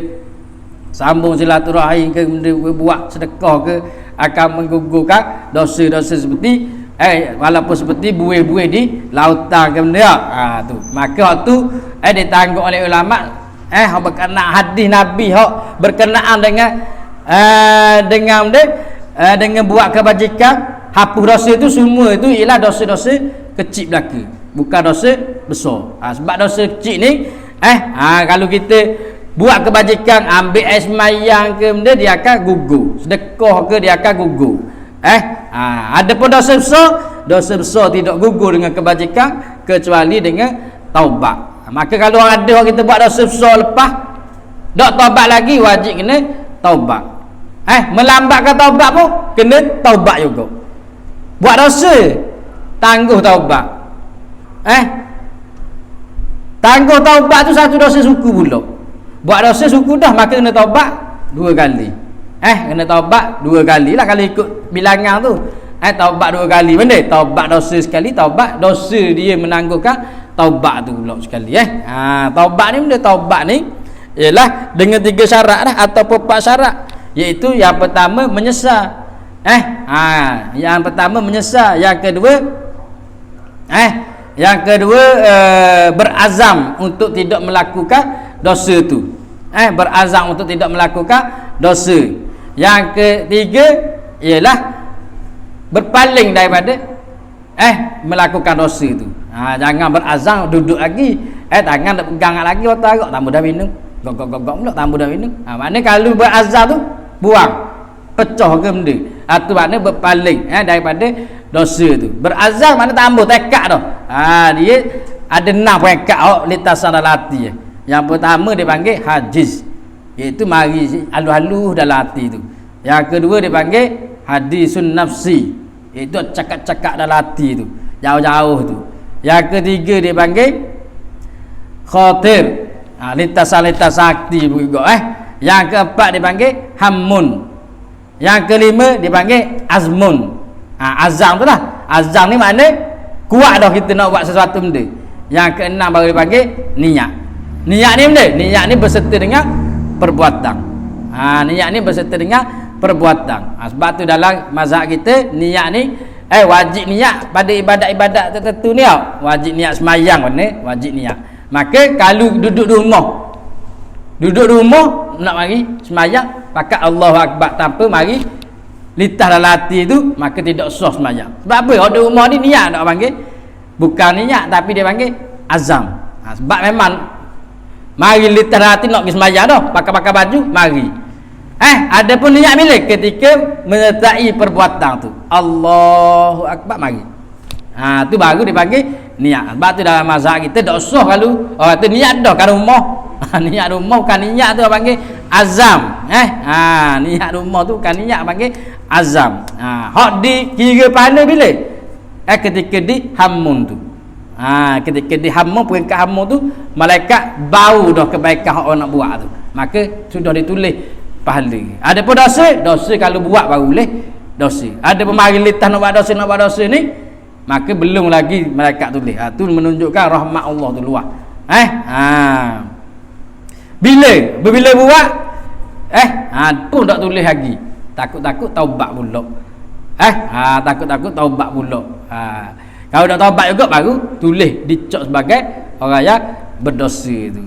sambung silaturahim ke, buat sedekah ke, akan menggugurkan dosa-dosa seperti walaupun seperti buih-buih di lautan ke benda. Tu. Maka tu ditanggung oleh ulama. Berkenaan hadis Nabi hak berkenaan dengan dengan buat kebajikan, hapus dosa itu semua itu ialah dosa-dosa kecil belaka, bukan dosa besar. Sebab dosa kecil ni kalau kita buat kebajikan, ambil air semayang ke benda, dia akan gugur. Sedekah ke dia akan gugur. Adapun dosa besar tidak gugur dengan kebajikan kecuali dengan taubat. Maka kalau ada orang kita buat dosa besar lepas tak taubat lagi, wajib kena taubat. Melambatkan taubat pun kena taubat juga. Buat dosa tangguh taubat. Tangguh taubat tu satu dosa suku pula. Buat dosa suku dah, maka kena taubat 2 kali. Kena taubat 2 kali lah kalau ikut bilangan tu. taubat 2 kali benda, taubat dosa sekali, taubat dosa dia menangguhkan taubat tu pula sekali taubat ni benda, taubat ni ialah dengan 3 syarat dah ataupun 4 syarat, iaitu yang pertama menyesal yang pertama menyesal, yang kedua berazam untuk tidak melakukan dosa tu, berazam untuk tidak melakukan dosa. Yang ketiga ialah berpaling daripada melakukan dosa tu. Jangan berazam duduk lagi, tangan nak pegang lagi otak agak tambah dah minum, gok pula tambah dah minum. Maknanya kalau berazam tu buang, pecah ke benda. Tu maknanya berpaling daripada dosa tu. Berazam maknanya tambah tekad dah. Dia ada 6 tekad litasan dalam hati. Yang pertama dia panggil hajiz, iaitu mari halus-halus dalam hati tu. Yang kedua dia panggil hadisun nafsi, iaitu cakap-cakap dalam hati tu, jauh-jauh tu. Yang ketiga dia panggil khatir, lintasan-lintasan hati juga. Yang keempat dia panggil hammun. Yang kelima dia panggil azmun. Azam tu lah. Azam ni makna kuat dah kita nak buat sesuatu benda. Yang keenam baru dia panggil niat. Niat ni benda, niat ni berserta dengan perbuatan. Niat ni berserta dengan perbuatan. Sebab tu dalam mazhab kita niat ni wajib niat pada ibadat-ibadat tertentu ni wajib niat semayang mana wajib niat. Maka kalau duduk di rumah nak mari semayang pakat Allahu Akbar tanpa mari litah dalam hati tu, maka tidak sah semayang. Sebab apa? Kalau di rumah ni niat nak panggil, bukan niat tapi dia panggil azam. Sebab memang mari litah dalam hati nak pergi semayang dah, pakai baju mari. Ada pun niat milik ketika menyertai perbuatan tu, Allahu Akbar mari. Tu baru dipanggil niat. Sebab tu dalam mazhab kita tak usah kalau orang tu niat dah kat rumah. Niat rumah bukan niat tu panggil azam. Niat rumah tu bukan niat panggil azam. Hak di kira pahala bila? Ketika di hammun tu. Ketika di hammun, peringkat hammun tu malaikat bau dah kebaikan hak orang nak buat tu. Maka sudah ditulis pahala. Ada pun dosa kalau buat baru boleh dosa. Ada pun mari litah nak buat dosa ni, maka belum lagi malaikat tulis. Tu menunjukkan rahmat Allah tu luas. Bila buat pun tak tulis lagi. Takut-takut taubat pula. Takut-takut taubat pula. Kalau dah taubat juga baru tulis dicok sebagai orang yang berdosa tu.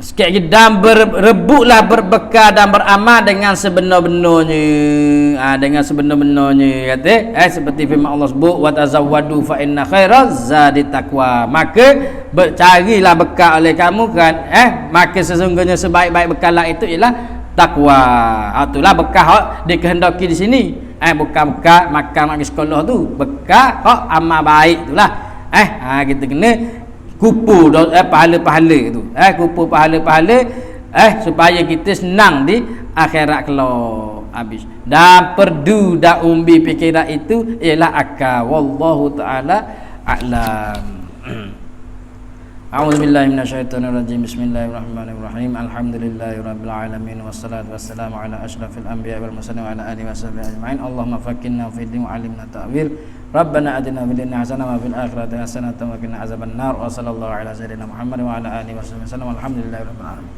Sikit lagi, dan berebutlah berbekal dan beramal dengan sebenar-benarnya. Dengan sebenar-benarnya kata seperti firman Allah sebut wa tazawwadu fa inna khairaz zadi taqwa. Maka carilah bekal oleh kamu kan maka sesungguhnya sebaik-baik bekal itu ialah takwa. Itulah bekal hak dikehendaki di sini. Bukan bekal makan pergi sekolah tu, bekal hak amal baik itulah. Kita kena kupu pahala-pahala tu, kupu pahala-pahala supaya kita senang di akhirat kelak habis. Dan perdu dan umbi fikiran itu ialah akal. Wallahu taala a'lam. A'udzubillahi minasyaitonirrajim. Bismillahirrahmanirrahim. Alhamdulillahirabbil alamin wassalatu wassalamu ala asyrafil anbiya'i wal mursalin wa ala alihi washabihi ajma'in. Allahumma faqqihna fid din wa 'allimna ta'wil. Rabbana atina fid dunya hasanah wa fil akhirati hasanah wa qina azabannar. Wa sallallahu ala sayyidina Muhammad wa ala alihi wasallam. Alhamdulillahirabbil alamin.